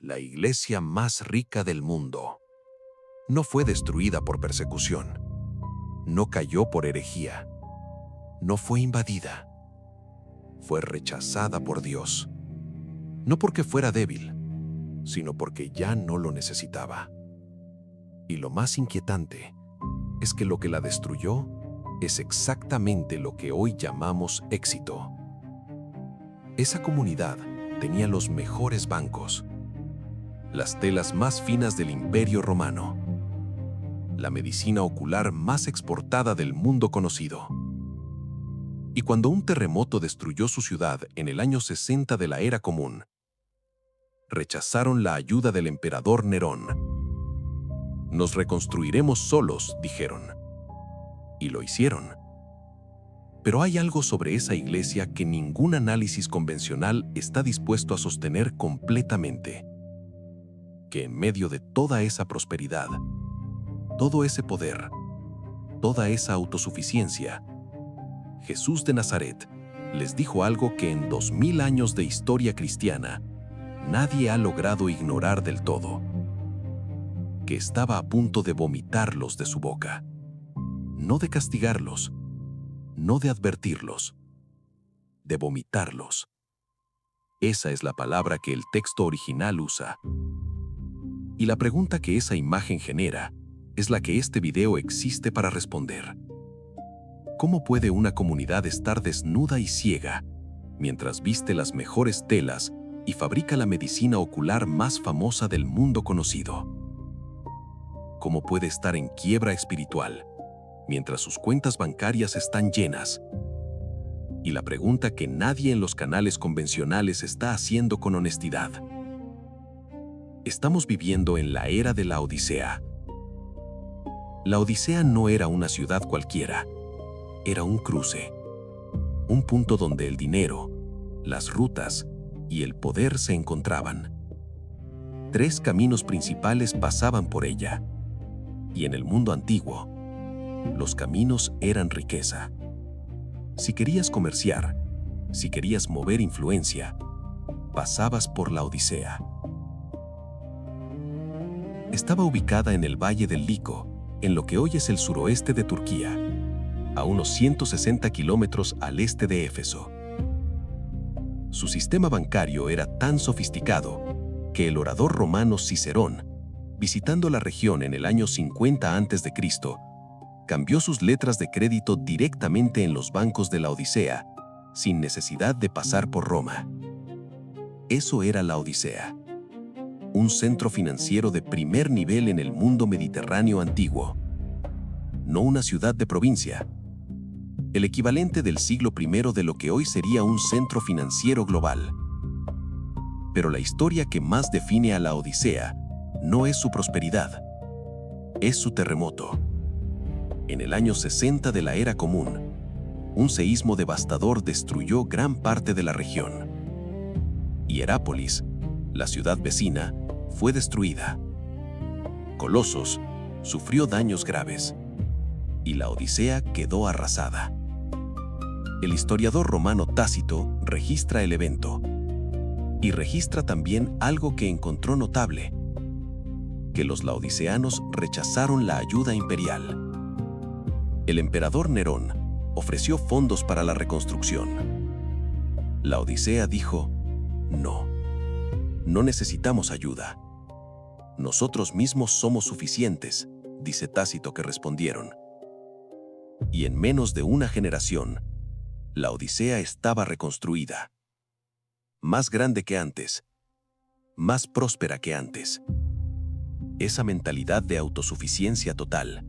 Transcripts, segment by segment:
la iglesia más rica del mundo. No fue destruida por persecución. No cayó por herejía. No fue invadida. Fue rechazada por Dios. No porque fuera débil, sino porque ya no lo necesitaba. Y lo más inquietante es que lo que la destruyó es exactamente lo que hoy llamamos éxito. Esa comunidad tenía los mejores bancos, las telas más finas del Imperio Romano, la medicina ocular más exportada del mundo conocido. Y cuando un terremoto destruyó su ciudad en el año 60 de la Era Común, rechazaron la ayuda del emperador Nerón. Nos reconstruiremos solos, dijeron. Y lo hicieron. Pero hay algo sobre esa iglesia que ningún análisis convencional está dispuesto a sostener completamente. Que en medio de toda esa prosperidad, todo ese poder, toda esa autosuficiencia, Jesús de Nazaret les dijo algo que en 2000 años de historia cristiana nadie ha logrado ignorar del todo. Que estaba a punto de vomitarlos de su boca. No de castigarlos, no de advertirlos, de vomitarlos. Esa es la palabra que el texto original usa. Y la pregunta que esa imagen genera es la que este video existe para responder. ¿Cómo puede una comunidad estar desnuda y ciega mientras viste las mejores telas y fabrica la medicina ocular más famosa del mundo conocido? ¿Cómo puede estar en quiebra espiritual mientras sus cuentas bancarias están llenas? Y la pregunta que nadie en los canales convencionales está haciendo con honestidad. Estamos viviendo en la era de la Odisea. La Odisea no era una ciudad cualquiera, era un cruce, un punto donde el dinero, las rutas y el poder se encontraban. 3 caminos principales pasaban por ella, y en el mundo antiguo, los caminos eran riqueza. Si querías comerciar, si querías mover influencia, pasabas por la Odisea. Estaba ubicada en el Valle del Lico, en lo que hoy es el suroeste de Turquía, a unos 160 kilómetros al este de Éfeso. Su sistema bancario era tan sofisticado que el orador romano Cicerón, visitando la región en el año 50 a.C., cambió sus letras de crédito directamente en los bancos de la Odisea, sin necesidad de pasar por Roma. Eso era la Odisea, un centro financiero de primer nivel en el mundo mediterráneo antiguo. No una ciudad de provincia, el equivalente del siglo I de lo que hoy sería un centro financiero global. Pero la historia que más define a la Odisea no es su prosperidad, es su terremoto. En el año 60 de la Era Común, un seísmo devastador destruyó gran parte de la región. Hierápolis, la ciudad vecina, fue destruida. Colosos sufrió daños graves y la Odisea quedó arrasada. El historiador romano Tácito registra el evento y registra también algo que encontró notable: que los laodiceanos rechazaron la ayuda imperial. El emperador Nerón ofreció fondos para la reconstrucción. La Odisea dijo: no, no necesitamos ayuda. Nosotros mismos somos suficientes, dice Tácito que respondieron. Y en menos de una generación, la Odisea estaba reconstruida. Más grande que antes, más próspera que antes. Esa mentalidad de autosuficiencia total,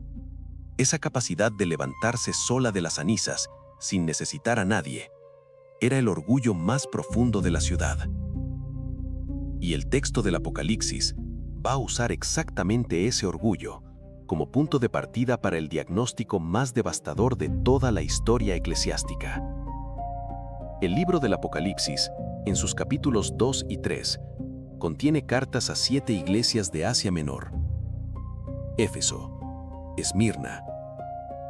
esa capacidad de levantarse sola de las cenizas sin necesitar a nadie, era el orgullo más profundo de la ciudad. Y el texto del Apocalipsis va a usar exactamente ese orgullo como punto de partida para el diagnóstico más devastador de toda la historia eclesiástica. El libro del Apocalipsis, en sus capítulos 2 y 3, contiene cartas a 7 iglesias de Asia Menor: Éfeso, Esmirna,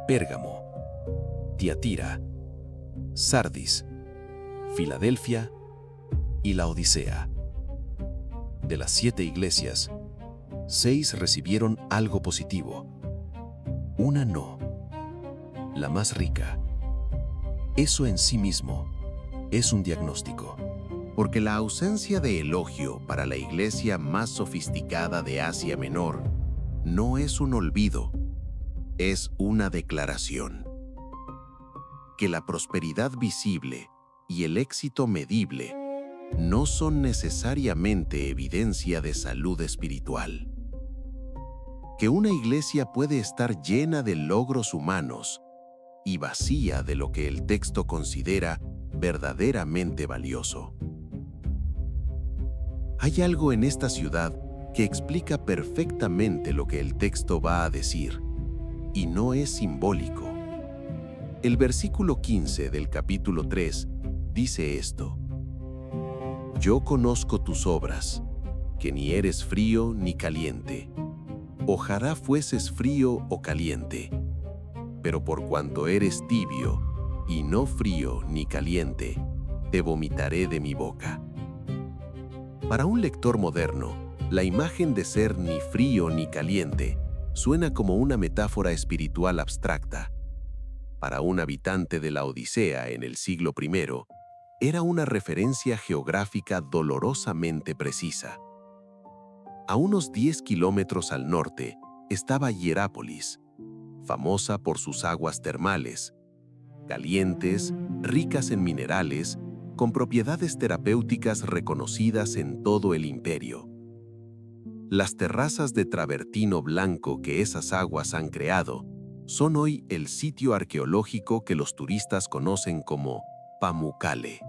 Pérgamo, Tiatira, Sardis, Filadelfia y Laodicea. De las 7 iglesias, 6 recibieron algo positivo. Una no, la más rica. Eso en sí mismo es un diagnóstico. Porque la ausencia de elogio para la iglesia más sofisticada de Asia Menor no es un olvido, es una declaración. Que la prosperidad visible y el éxito medible no son necesariamente evidencia de salud espiritual. Que una iglesia puede estar llena de logros humanos y vacía de lo que el texto considera verdaderamente valioso. Hay algo en esta ciudad que explica perfectamente lo que el texto va a decir, y no es simbólico. El versículo 15 del capítulo 3 dice esto: Yo conozco tus obras, que ni eres frío ni caliente. Ojalá fueses frío o caliente, pero por cuanto eres tibio, y no frío ni caliente, te vomitaré de mi boca. Para un lector moderno, la imagen de ser ni frío ni caliente suena como una metáfora espiritual abstracta. Para un habitante de la Odisea en el siglo I, era una referencia geográfica dolorosamente precisa. A unos 10 kilómetros al norte estaba Hierápolis, famosa por sus aguas termales, calientes, ricas en minerales, con propiedades terapéuticas reconocidas en todo el imperio. Las terrazas de travertino blanco que esas aguas han creado son hoy el sitio arqueológico que los turistas conocen como Pamukkale.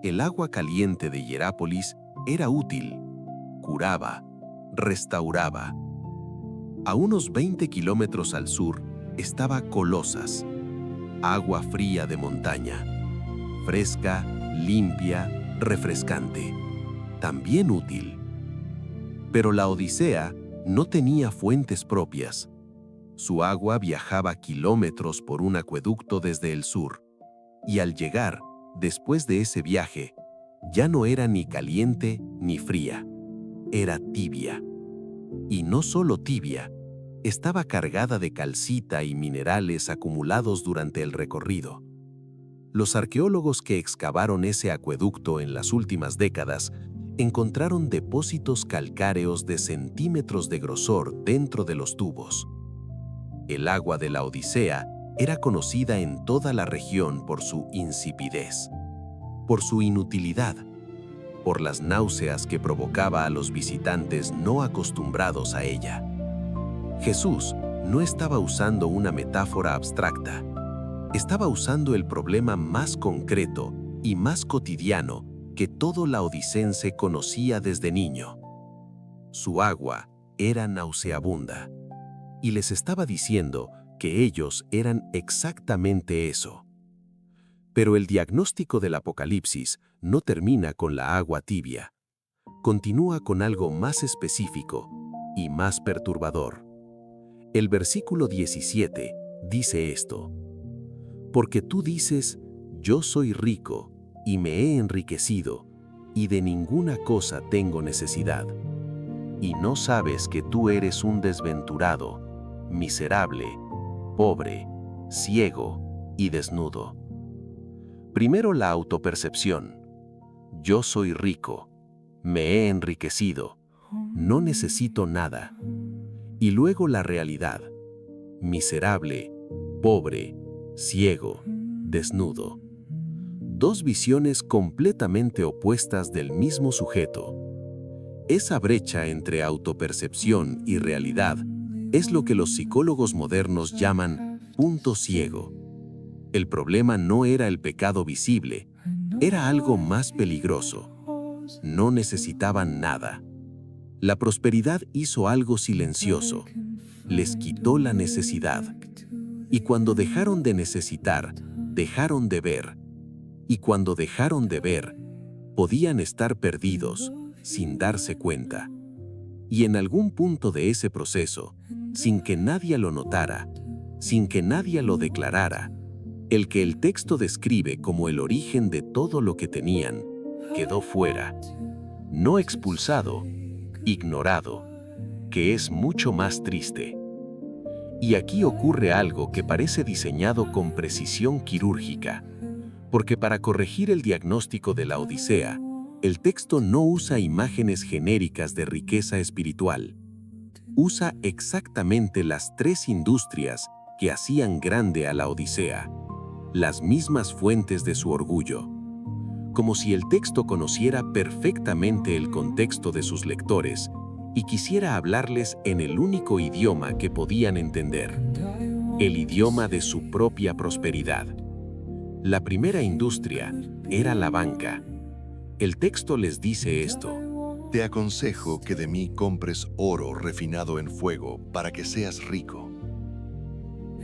El agua caliente de Hierápolis era útil, curaba, restauraba. A unos 20 kilómetros al sur estaba Colosas, agua fría de montaña, fresca, limpia, refrescante, también útil. Pero la Odisea no tenía fuentes propias. Su agua viajaba kilómetros por un acueducto desde el sur, y al llegar, después de ese viaje, ya no era ni caliente ni fría, era tibia. Y no solo tibia, estaba cargada de calcita y minerales acumulados durante el recorrido. Los arqueólogos que excavaron ese acueducto en las últimas décadas encontraron depósitos calcáreos de centímetros de grosor dentro de los tubos. El agua de la Odisea era conocida en toda la región por su insipidez, por su inutilidad, por las náuseas que provocaba a los visitantes no acostumbrados a ella. Jesús no estaba usando una metáfora abstracta, estaba usando el problema más concreto y más cotidiano que todo laodicense conocía desde niño. Su agua era nauseabunda, y les estaba diciendo que ellos eran exactamente eso. Pero el diagnóstico del Apocalipsis no termina con la agua tibia. Continúa con algo más específico y más perturbador. El versículo 17 dice esto: Porque tú dices, yo soy rico y me he enriquecido, y de ninguna cosa tengo necesidad. Y no sabes que tú eres un desventurado, miserable, pobre, ciego y desnudo. Primero la autopercepción. Yo soy rico, me he enriquecido, no necesito nada. Y luego la realidad. Miserable, pobre, ciego, desnudo. Dos visiones completamente opuestas del mismo sujeto. Esa brecha entre autopercepción y realidad es lo que los psicólogos modernos llaman punto ciego. El problema no era el pecado visible, era algo más peligroso. No necesitaban nada. La prosperidad hizo algo silencioso, les quitó la necesidad. Y cuando dejaron de necesitar, dejaron de ver. Y cuando dejaron de ver, podían estar perdidos, sin darse cuenta. Y en algún punto de ese proceso, sin que nadie lo notara, sin que nadie lo declarara, el que el texto describe como el origen de todo lo que tenían, quedó fuera. no expulsado, ignorado, que es mucho más triste. Y aquí ocurre algo que parece diseñado con precisión quirúrgica, porque para corregir el diagnóstico de la Odisea, el texto no usa imágenes genéricas de riqueza espiritual. Usa exactamente las tres industrias que hacían grande a la Odisea, las mismas fuentes de su orgullo. Como si el texto conociera perfectamente el contexto de sus lectores y quisiera hablarles en el único idioma que podían entender, el idioma de su propia prosperidad. La primera industria era la banca. El texto les dice esto: Te aconsejo que de mí compres oro refinado en fuego para que seas rico.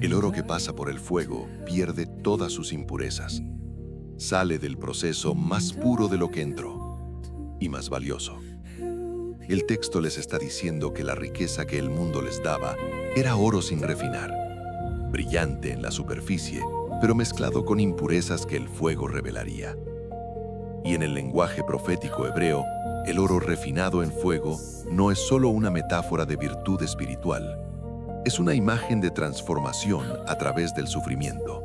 El oro que pasa por el fuego pierde todas sus impurezas. Sale del proceso más puro de lo que entró y más valioso. El texto les está diciendo que la riqueza que el mundo les daba era oro sin refinar, brillante en la superficie, pero mezclado con impurezas que el fuego revelaría. Y en el lenguaje profético hebreo, el oro refinado en fuego no es solo una metáfora de virtud espiritual, es una imagen de transformación a través del sufrimiento.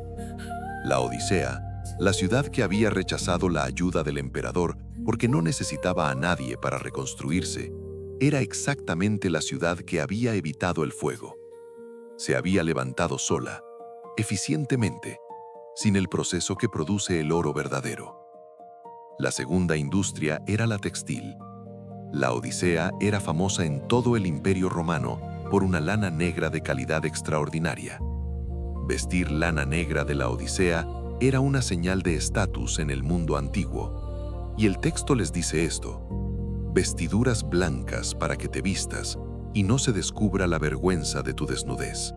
La Odisea, la ciudad que había rechazado la ayuda del emperador porque no necesitaba a nadie para reconstruirse, era exactamente la ciudad que había evitado el fuego. Se había levantado sola, eficientemente, sin el proceso que produce el oro verdadero. La segunda industria era la textil. La Odisea era famosa en todo el Imperio Romano por una lana negra de calidad extraordinaria. Vestir lana negra de la Odisea era una señal de estatus en el mundo antiguo. Y el texto les dice esto: vestiduras blancas para que te vistas y no se descubra la vergüenza de tu desnudez.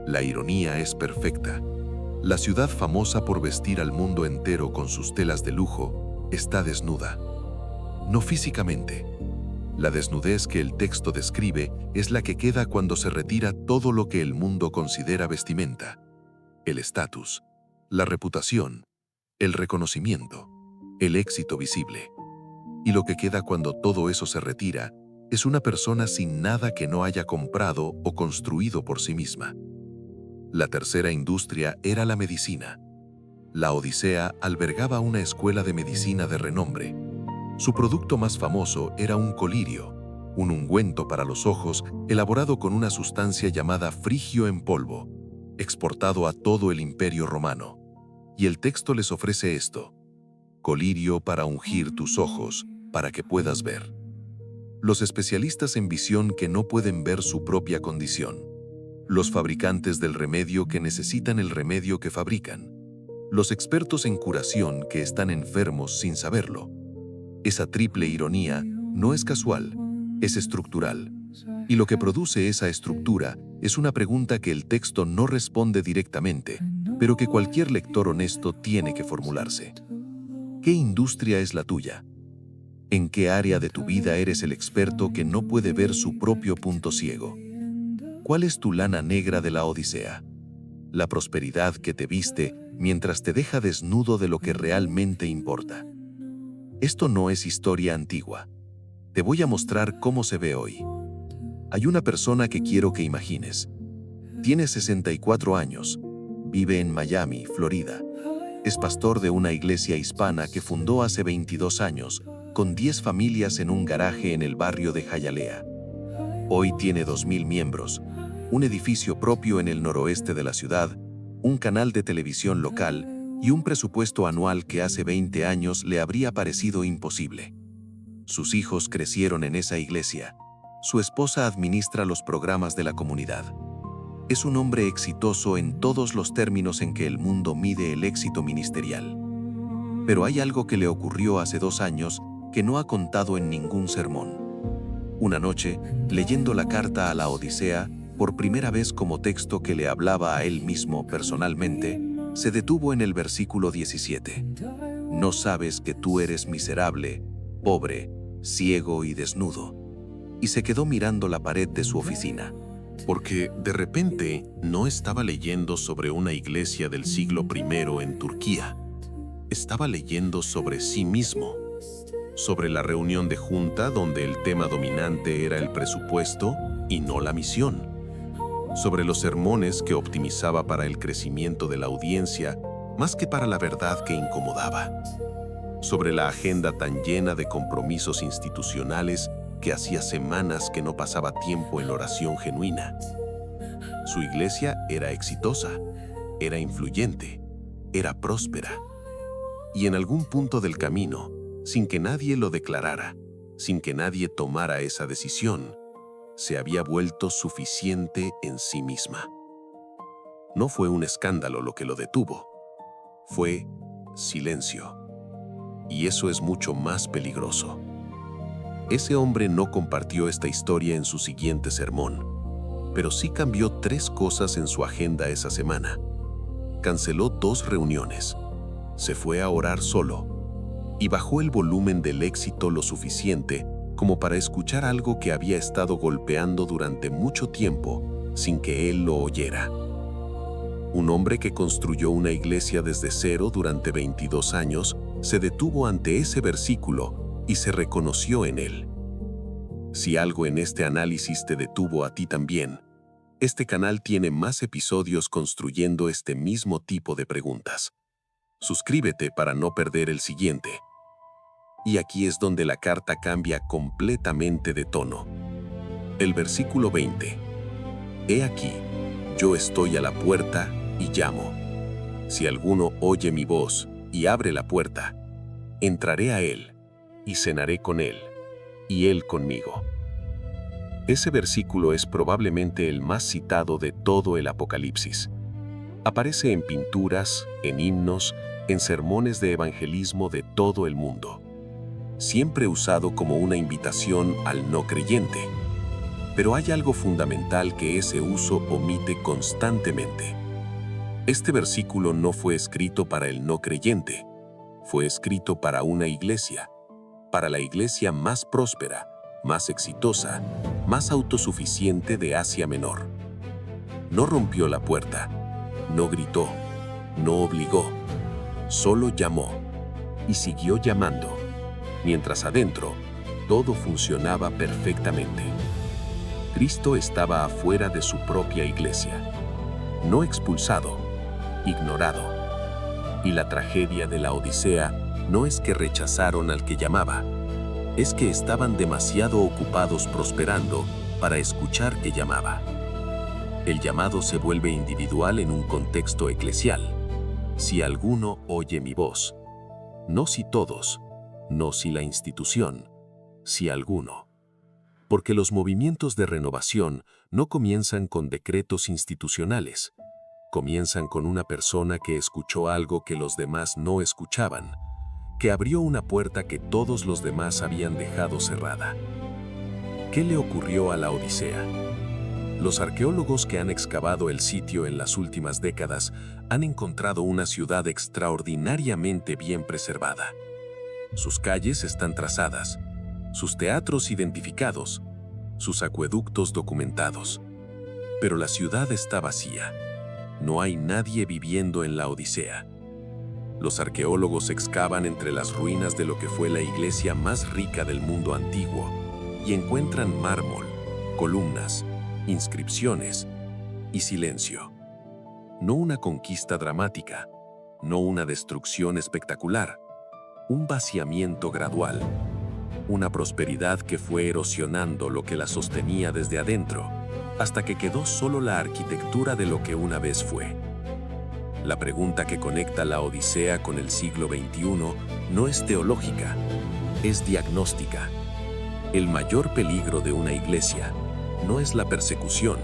La ironía es perfecta. La ciudad famosa por vestir al mundo entero con sus telas de lujo está desnuda. No físicamente. La desnudez que el texto describe es la que queda cuando se retira todo lo que el mundo considera vestimenta: el estatus, la reputación, el reconocimiento, el éxito visible. Y lo que queda cuando todo eso se retira es una persona sin nada que no haya comprado o construido por sí misma. La tercera industria era la medicina. La Odisea albergaba una escuela de medicina de renombre. Su producto más famoso era un colirio, un ungüento para los ojos elaborado con una sustancia llamada frigio en polvo, exportado a todo el Imperio Romano. Y el texto les ofrece esto: colirio para ungir tus ojos, para que puedas ver. Los especialistas en visión que no pueden ver su propia condición. Los fabricantes del remedio que necesitan el remedio que fabrican. Los expertos en curación que están enfermos sin saberlo. Esa triple ironía no es casual, es estructural. Y lo que produce esa estructura es una pregunta que el texto no responde directamente, pero que cualquier lector honesto tiene que formularse. ¿Qué industria es la tuya? ¿En qué área de tu vida eres el experto que no puede ver su propio punto ciego? ¿Cuál es tu lana negra de la Odisea? La prosperidad que te viste mientras te deja desnudo de lo que realmente importa. Esto no es historia antigua. Te voy a mostrar cómo se ve hoy. Hay una persona que quiero que imagines. Tiene 64 años. Vive en Miami, Florida. Es pastor de una iglesia hispana que fundó hace 22 años, con 10 familias en un garaje en el barrio de Hialeah. Hoy tiene 2,000 miembros, un edificio propio en el noroeste de la ciudad, un canal de televisión local y un presupuesto anual que hace 20 años le habría parecido imposible. Sus hijos crecieron en esa iglesia. Su esposa administra los programas de la comunidad. Es un hombre exitoso en todos los términos en que el mundo mide el éxito ministerial. Pero hay algo que le ocurrió hace 2 años que no ha contado en ningún sermón. Una noche, leyendo la carta a la Odisea, por primera vez como texto que le hablaba a él mismo personalmente, se detuvo en el versículo 17. No sabes que tú eres miserable, pobre, ciego y desnudo. Y se quedó mirando la pared de su oficina. Porque de repente no estaba leyendo sobre una iglesia del siglo I en Turquía. Estaba leyendo sobre sí mismo. sobre la reunión de junta donde el tema dominante era el presupuesto y no la misión, sobre los sermones que optimizaba para el crecimiento de la audiencia más que para la verdad que incomodaba, sobre la agenda tan llena de compromisos institucionales que hacía semanas que no pasaba tiempo en oración genuina. Su iglesia era exitosa, era influyente, era próspera. Y en algún punto del camino, sin que nadie lo declarara, sin que nadie tomara esa decisión, se había vuelto suficiente en sí misma. No fue un escándalo lo que lo detuvo, fue silencio. Y eso es mucho más peligroso. Ese hombre no compartió esta historia en su siguiente sermón, pero sí cambió 3 cosas en su agenda esa semana. Canceló 2 reuniones, se fue a orar solo y bajó el volumen del éxito lo suficiente como para escuchar algo que había estado golpeando durante mucho tiempo sin que él lo oyera. Un hombre que construyó una iglesia desde cero durante 22 años se detuvo ante ese versículo y se reconoció en él. Si algo en este análisis te detuvo a ti también, este canal tiene más episodios construyendo este mismo tipo de preguntas. Suscríbete para no perder el siguiente. Y aquí es donde la carta cambia completamente de tono. El versículo 20. He aquí, yo estoy a la puerta y llamo. Si alguno oye mi voz y abre la puerta, entraré a él y cenaré con él, y él conmigo. Ese versículo es probablemente el más citado de todo el Apocalipsis. Aparece en pinturas, en himnos, en sermones de evangelismo de todo el mundo. Siempre usado como una invitación al no creyente. Pero hay algo fundamental que ese uso omite constantemente. Este versículo no fue escrito para el no creyente. Fue escrito para una iglesia, para la iglesia más próspera, más exitosa, más autosuficiente de Asia Menor. No rompió la puerta, no gritó, no obligó, solo llamó y siguió llamando, mientras adentro todo funcionaba perfectamente. Cristo estaba afuera de su propia iglesia, no expulsado, ignorado. Y la tragedia de la Odisea no es que rechazaron al que llamaba, es que estaban demasiado ocupados prosperando para escuchar que llamaba. El llamado se vuelve individual en un contexto eclesial. Si alguno oye mi voz, no si todos, no si la institución, si alguno. Porque los movimientos de renovación no comienzan con decretos institucionales, comienzan con una persona que escuchó algo que los demás no escuchaban, que abrió una puerta que todos los demás habían dejado cerrada. ¿Qué le ocurrió a la Odisea? Los arqueólogos que han excavado el sitio en las últimas décadas han encontrado una ciudad extraordinariamente bien preservada. Sus calles están trazadas, sus teatros identificados, sus acueductos documentados. Pero la ciudad está vacía. No hay nadie viviendo en la Odisea. Los arqueólogos excavan entre las ruinas de lo que fue la iglesia más rica del mundo antiguo y encuentran mármol, columnas, inscripciones y silencio. No una conquista dramática, no una destrucción espectacular, un vaciamiento gradual, una prosperidad que fue erosionando lo que la sostenía desde adentro, hasta que quedó solo la arquitectura de lo que una vez fue. La pregunta que conecta la Odisea con el siglo XXI no es teológica, es diagnóstica. El mayor peligro de una iglesia no es la persecución,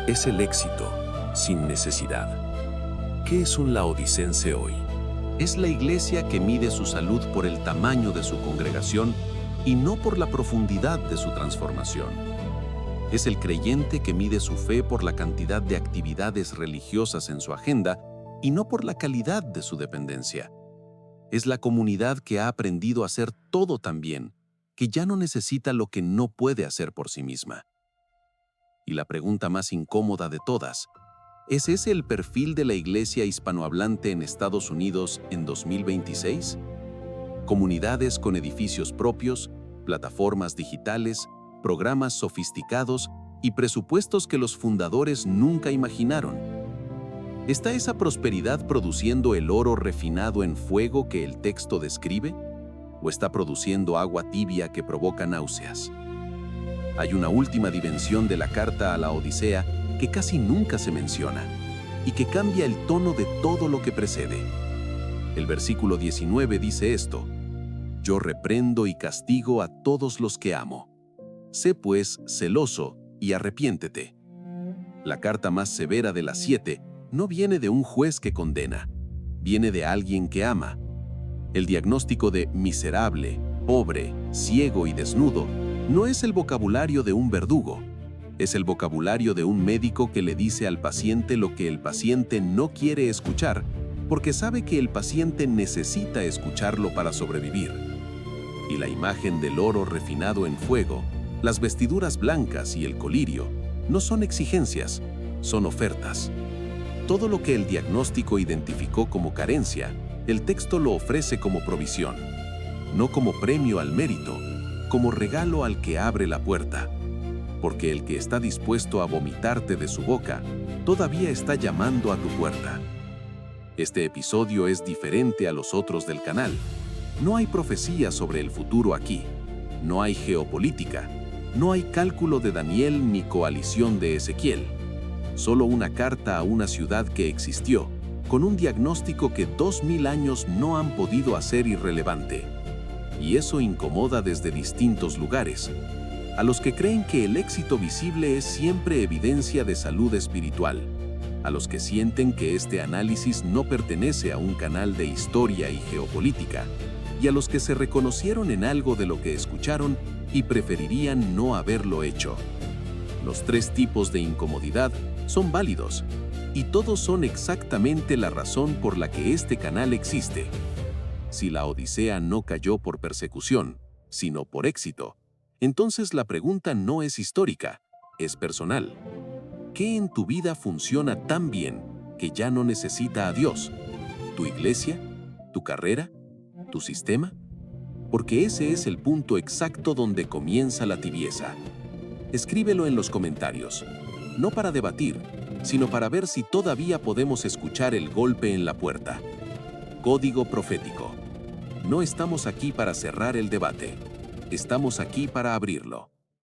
es el éxito sin necesidad. ¿Qué es un laodicense hoy? Es la iglesia que mide su salud por el tamaño de su congregación y no por la profundidad de su transformación. Es el creyente que mide su fe por la cantidad de actividades religiosas en su agenda y no por la calidad de su dependencia. Es la comunidad que ha aprendido a hacer todo tan bien, que ya no necesita lo que no puede hacer por sí misma. Y la pregunta más incómoda de todas, ¿es ese el perfil de la iglesia hispanohablante en Estados Unidos en 2026? comunidades con edificios propios, plataformas digitales, programas sofisticados y presupuestos que los fundadores nunca imaginaron. ¿Está esa prosperidad produciendo el oro refinado en fuego que el texto describe? ¿O está produciendo agua tibia que provoca náuseas? Hay una última dimensión de la carta a la Odisea que casi nunca se menciona y que cambia el tono de todo lo que precede. El versículo 19 dice esto: Yo reprendo y castigo a todos los que amo. Sé pues celoso y arrepiéntete. La carta más severa de las 7 no viene de un juez que condena, viene de alguien que ama. El diagnóstico de miserable, pobre, ciego y desnudo no es el vocabulario de un verdugo, es el vocabulario de un médico que le dice al paciente lo que el paciente no quiere escuchar, porque sabe que el paciente necesita escucharlo para sobrevivir. Y la imagen del oro refinado en fuego, las vestiduras blancas y el colirio no son exigencias, son ofertas. Todo lo que el diagnóstico identificó como carencia, el texto lo ofrece como provisión, no como premio al mérito, como regalo al que abre la puerta. Porque el que está dispuesto a vomitarte de su boca, todavía está llamando a tu puerta. Este episodio es diferente a los otros del canal. No hay profecía sobre el futuro aquí, no hay geopolítica, no hay cálculo de Daniel ni coalición de Ezequiel. Solo una carta a una ciudad que existió, con un diagnóstico que 2000 años no han podido hacer irrelevante. Y eso incomoda desde distintos lugares. A los que creen que el éxito visible es siempre evidencia de salud espiritual. A los que sienten que este análisis no pertenece a un canal de historia y geopolítica. Y a los que se reconocieron en algo de lo que escucharon y preferirían no haberlo hecho. Los 3 tipos de incomodidad son válidos, y todos son exactamente la razón por la que este canal existe. Si la Odisea no cayó por persecución, sino por éxito, entonces la pregunta no es histórica, es personal. ¿Qué en tu vida funciona tan bien que ya no necesita a Dios? ¿Tu iglesia? ¿Tu carrera? ¿Tu sistema? Porque ese es el punto exacto donde comienza la tibieza. Escríbelo en los comentarios, no para debatir, sino para ver si todavía podemos escuchar el golpe en la puerta. Código profético. No estamos aquí para cerrar el debate, estamos aquí para abrirlo.